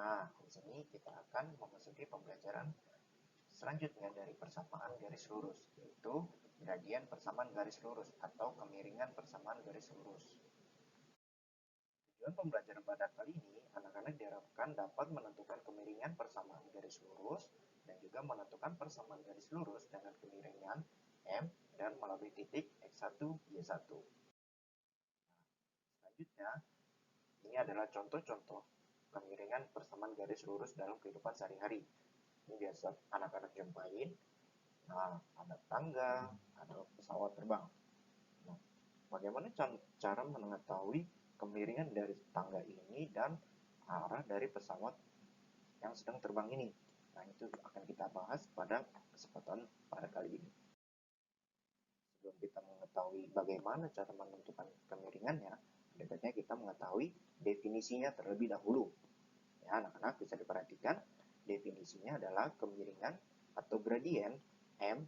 Nah, di sini kita akan memasuki pembelajaran selanjutnya dari persamaan garis lurus, yaitu gradien persamaan garis lurus atau kemiringan persamaan garis lurus. Tujuan pembelajaran pada kali ini, anak-anak diharapkan dapat menentukan kemiringan persamaan garis lurus dan juga menentukan persamaan garis lurus dengan kemiringan M dan melalui titik X1, Y1. Selanjutnya, ini adalah contoh-contoh kemiringan persamaan garis lurus dalam kehidupan sehari-hari. Ini biasa anak-anak jumpain. Nah, ada tangga, ada pesawat terbang. Nah, bagaimana cara mengetahui kemiringan dari tangga ini dan arah dari pesawat yang sedang terbang ini? Nah, itu akan kita bahas pada kesempatan pada kali ini. Sebelum kita mengetahui bagaimana cara menentukan kemiringannya, baiknya kita mengetahui definisinya terlebih dahulu. Ya, anak-anak bisa diperhatikan, definisinya adalah kemiringan atau gradien M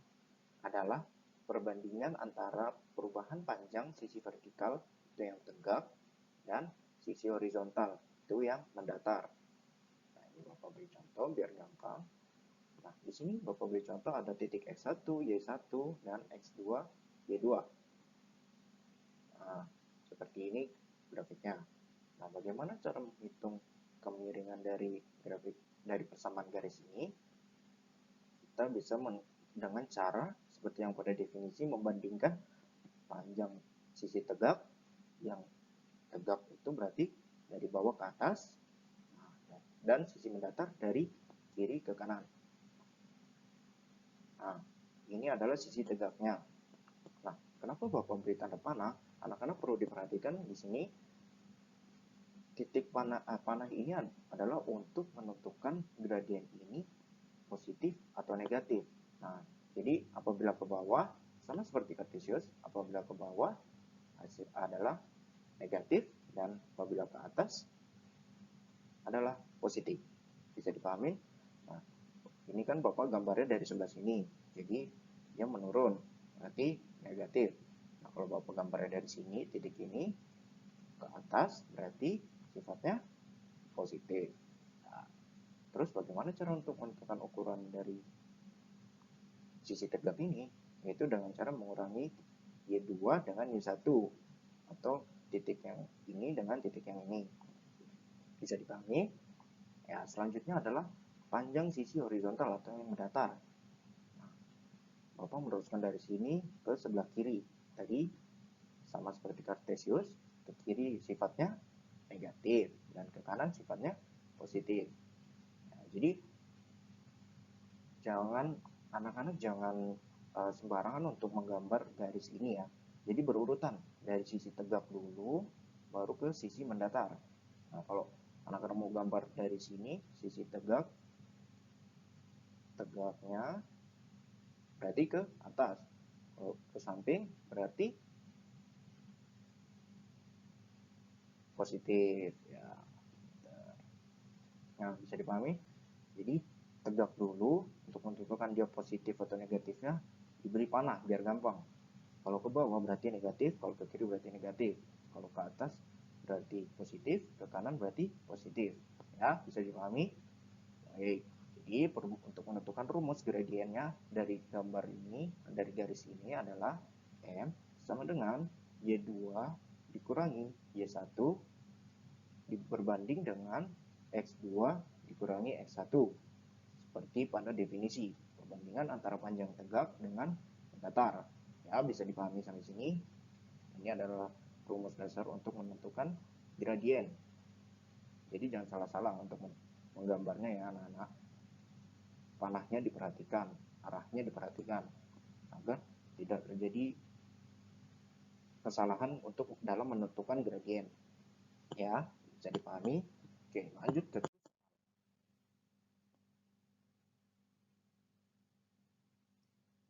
adalah perbandingan antara perubahan panjang sisi vertikal itu yang tegak dan sisi horizontal itu yang mendatar. Nah, ini Bapak beri contoh biar gampang. Nah, di sini Bapak beri contoh ada titik X1, Y1, dan X2, Y2. Nah, seperti ini grafiknya. Nah, bagaimana cara menghitung kemiringan dari persamaan garis ini? Kita bisa dengan cara seperti yang pada definisi membandingkan panjang sisi tegak, yang tegak itu berarti dari bawah ke atas, dan sisi mendatar dari kiri ke kanan. Nah, ini adalah sisi tegaknya. Nah, kenapa Bapak beri tanda panah? Anak-anak perlu diperhatikan di sini titik panah ini adalah untuk menentukan gradien ini positif atau negatif. Nah, jadi apabila ke bawah sama seperti kartesius, apabila ke bawah hasil adalah negatif dan apabila ke atas adalah positif. Bisa dipahami? Nah, ini kan Bapak gambarnya dari sebelah sini. Jadi dia menurun, berarti negatif. Nah, kalau Bapak gambarnya dari sini, titik ini ke atas, berarti sifatnya positif. Nah, terus bagaimana cara untuk menentukan ukuran dari sisi tegak ini? Yaitu dengan cara mengurangi Y2 dengan Y1 atau titik yang ini dengan titik yang ini. Bisa dipahami? Ya, selanjutnya adalah panjang sisi horizontal atau yang mendatar. Nah, Bapak meneruskan dari sini ke sebelah kiri. Tadi sama seperti kartesius, ke kiri sifatnya negatif dan ke kanan sifatnya positif. Nah, jadi anak-anak jangan sembarangan untuk menggambar garis ini ya. Jadi berurutan dari sisi tegak dulu, baru ke sisi mendatar. Nah, kalau anak-anak mau gambar dari sini, sisi tegaknya berarti ke atas. Kalau ke samping berarti positif ya. Nah, bisa dipahami? Jadi tegak dulu untuk menentukan dia positif atau negatifnya, diberi panah biar gampang. Kalau ke bawah berarti negatif, kalau ke kiri berarti negatif. Kalau ke atas berarti positif, ke kanan berarti positif. Ya, bisa dipahami? Baik. Jadi untuk menentukan rumus gradiennya dari gambar ini, dari garis ini adalah M sama dengan Y2 dikurangi Y1 berbanding dengan X2 dikurangi X1. Seperti pada definisi, perbandingan antara panjang tegak dengan datar. Ya, bisa dipahami sampai sini. Ini adalah rumus dasar untuk menentukan gradien. Jadi jangan salah-salah untuk menggambarnya ya anak-anak. Panahnya diperhatikan, arahnya diperhatikan, agar tidak terjadi kesalahan untuk dalam menentukan gradien. Ya, bisa dipahami. Oke, lanjut ke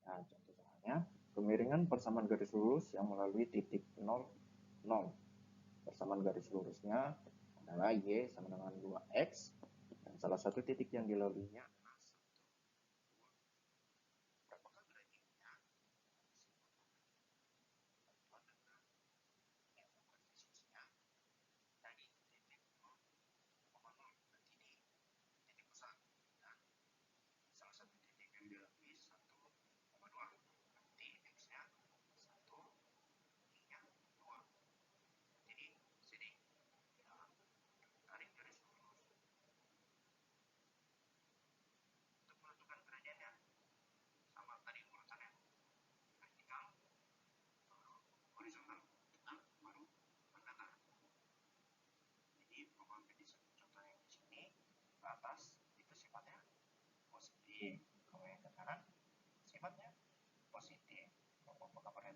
nah, contoh soalnya, kemiringan persamaan garis lurus yang melalui titik 0, 0. Persamaan garis lurusnya adalah Y sama dengan 2X, dan salah satu titik yang dilaluinya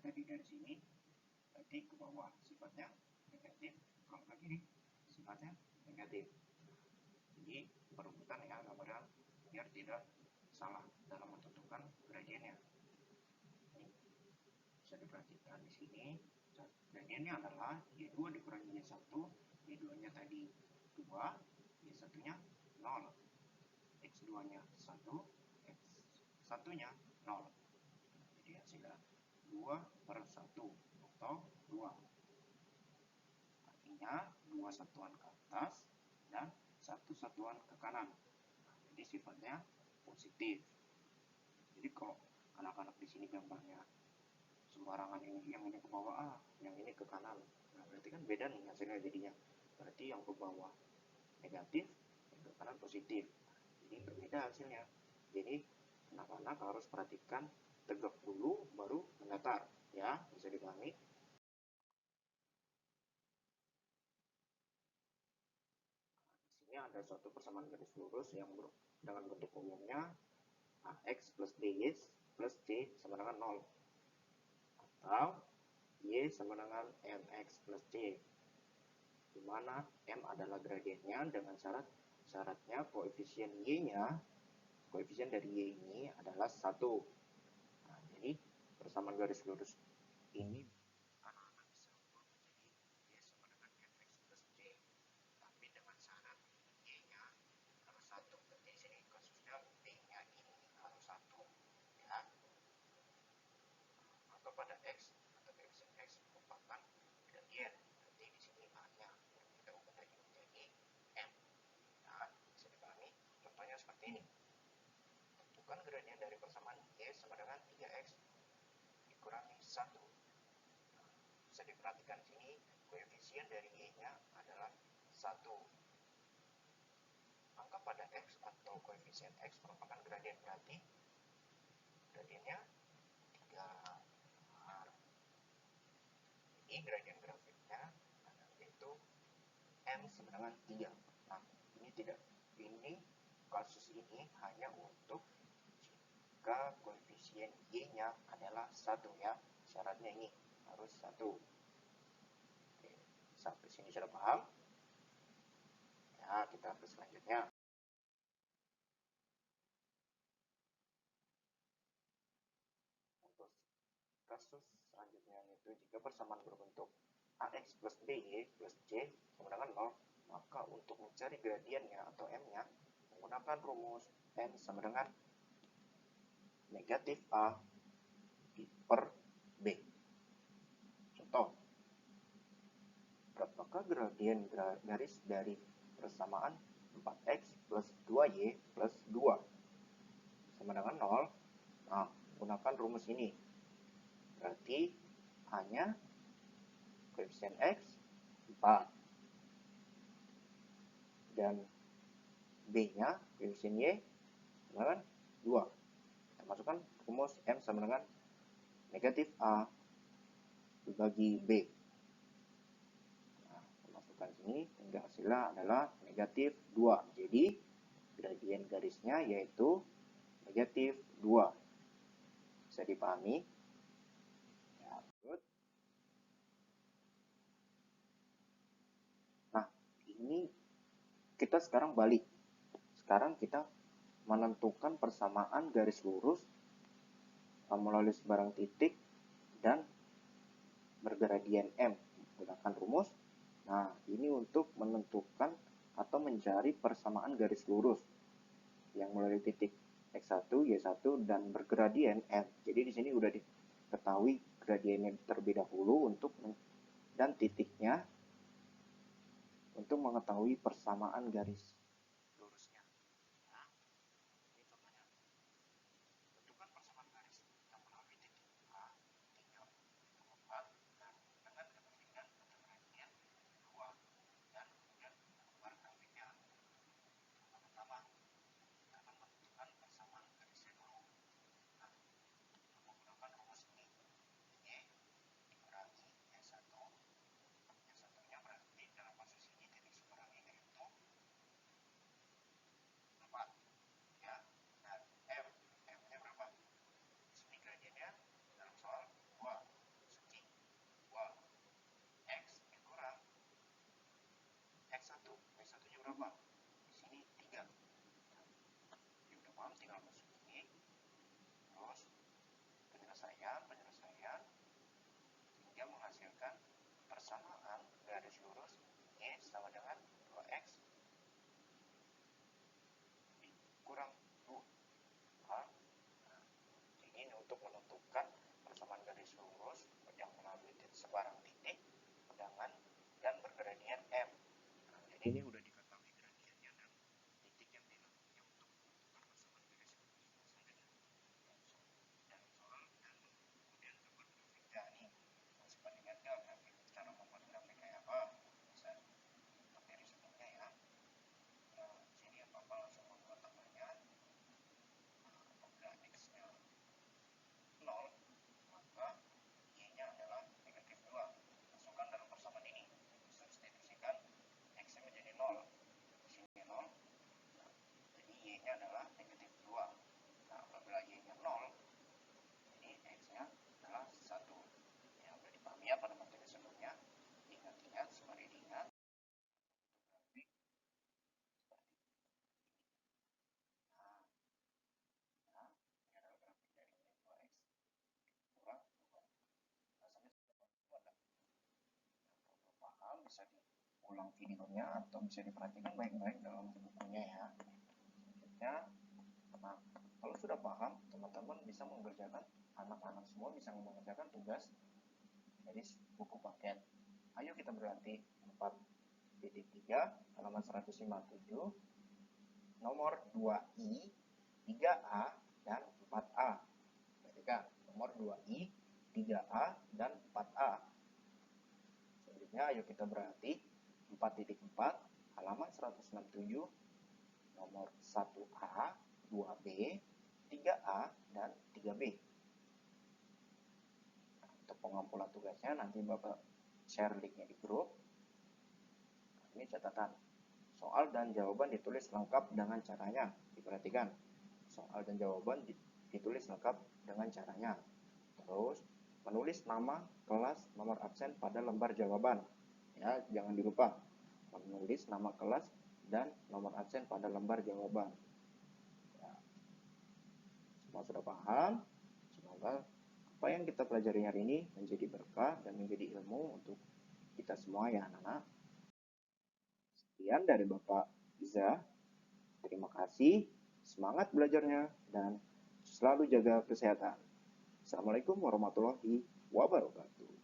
tadi dari sini, berarti ke bawah sifatnya negatif, kalau ke kiri sifatnya negatif. Jadi perebutan ya gambaran biar tidak salah dalam menentukan gradiennya. Ini bisa diperhatikan di sini. Gradiennya adalah Y2 dikurangi Y1, Y2-nya tadi 2, Y1-nya 0, X2-nya 1, X1-nya 0. Jadi hasilnya 2/1 atau 2. Artinya 2 satuan ke atas dan 1 satuan ke kanan. Jadi sifatnya positif. Jadi kalau anak-anak di sini gambarnya sembarangan, ini yang ini ke bawah A, yang ini ke kanan, nah berarti kan beda nih hasilnya jadinya. Berarti yang ke bawah negatif, yang ke kanan positif. Jadi berbeda hasilnya. Jadi anak-anak harus perhatikan tegak dulu baru mendatar, ya, bisa dipahami. Di sini ada suatu persamaan garis lurus yang dengan bentuk umumnya AX plus BY plus C sama dengan 0, atau Y sama dengan MX plus C, di mana M adalah gradiennya dengan syaratnya koefisien Y-nya, koefisien dari Y ini adalah 1. Nah, jadi persamaan garis lurus ini anak-anak bisa ubah menjadi Y sama dengan MX plus C, tapi dengan syarat Y-nya harus 1. Berarti di sini kasusnya B-nya ini harus 1, ya. Maka pada X atau koefisien X merupakan gradien. Berarti di sini A-nya kita ubah lagi menjadi M. Nah, bisa dipahami. Contohnya seperti ini. Tentukan gradien dari persamaan Y sama dengan 3X dikurangi 1. Nah, bisa diperhatikan di sini koefisien dari Y-nya adalah 1. Maka pada X atau koefisien X merupakan gradien, berarti gradiennya 3. Ini gradien grafiknya yaitu M sama dengan 3. Nah, ini tidak, ini kasus ini hanya untuk jika koefisien Y-nya adalah 1, ya. Syaratnya ini harus 1. Oke, sampai sini sudah paham? Ya, kita ke selanjutnya. Untuk kasus selanjutnya itu jika persamaan berbentuk AX plus BY plus C sama dengan 0, maka untuk mencari gradiennya atau M-nya menggunakan rumus N sama dengan negatif A per B. Contoh, berapakah gradien garis dari persamaan 4X plus 2Y plus 2 sama dengan 0? Nah, gunakan rumus ini. Berarti hanya koefisien X 4 dan B-nya koefisien Y sama dengan 2. Kita masukkan rumus M sama dengan negatif A dibagi B. Nah, masukkan sini hingga hasilnya adalah negatif 2. Jadi gradien garisnya yaitu negatif 2. Bisa dipahami? Ya, good. Nah, ini kita sekarang balik. Sekarang kita menentukan persamaan garis lurus melalui sebarang titik dan bergradien M menggunakan rumus. Nah, ini untuk menentukan atau mencari persamaan garis lurus yang melalui titik X1, Y1 dan bergradien M. Jadi di sini sudah diketahui gradiennya terlebih dahulu untuk dan titiknya untuk mengetahui persamaan garis lurusnya. Nah, ini contohnya. Tentukan persamaan garis yang melalui titik A, 3, 4, dan dengan kepentingan atau gradien 2, dan kemudian keluar grafiknya. Pertama, kita akan menentukan persamaan garisnya dulu. Nah, menggunakan rumus ini, Y dikurangi Y1. Y1-nya berarti dalam kasus ini titik seberang ini yaitu Jadi ini udah diketahui gradiennya dan titik yang dilakukan untuk menentukan pasangan garis dan soal dan kemudian gambar grafiknya nih. Masih pada ingat nggak grafik, cara membuat grafik kayak apa? Bisa materi sebelumnya ya. Nah, sini apa langsung membuat tambahnya. Apabila x-nya 0, maka y-nya adalah negatif 2. Masukkan dalam persamaan ini. Substitusikan x-nya menjadi 0. Di sini 0. Nah, jadi y-nya adalah negatif 2. Nah, apabila y-nya 0, jadi x-nya adalah 1. Ya, sudah dipahami ya pada materi sebelumnya. Ingat-ingat, mari diingat. Grafik seperti ini. Nah, nah, ini adalah grafik dari 2x kurang 2. Rasanya sudah paham, bisa diulang videonya atau bisa diperhatikan baik-baik dalam bukunya ya. Selanjutnya, nah, kalau sudah paham, teman-teman bisa mengerjakan, anak-anak semua bisa mengerjakan tugas dari buku paket. Ayo kita berlatih 4.3 halaman 157, nomor 2i, 3a, dan 4a. Perhatikan, nomor 2i, 3a, dan 4a. Selanjutnya, ayo kita berlatih 4.4 halaman 167, nomor 1a, 2b, 3a, dan 3b. Nah, untuk pengumpulan tugasnya nanti Bapak share linknya di grup. Ini catatan. Soal dan jawaban ditulis lengkap dengan caranya. Diperhatikan. Soal dan jawaban ditulis lengkap dengan caranya. Terus, menulis nama, kelas, nomor absen pada lembar jawaban. Ya, jangan dilupa. Menulis nama kelas dan nomor absen pada lembar jawaban. Ya. Semua sudah paham? Semoga apa yang kita pelajari hari ini menjadi berkah dan menjadi ilmu untuk kita semua ya anak-anak. Sekian dari Bapak Iza. Terima kasih, semangat belajarnya, dan selalu jaga kesehatan. Assalamualaikum warahmatullahi wabarakatuh.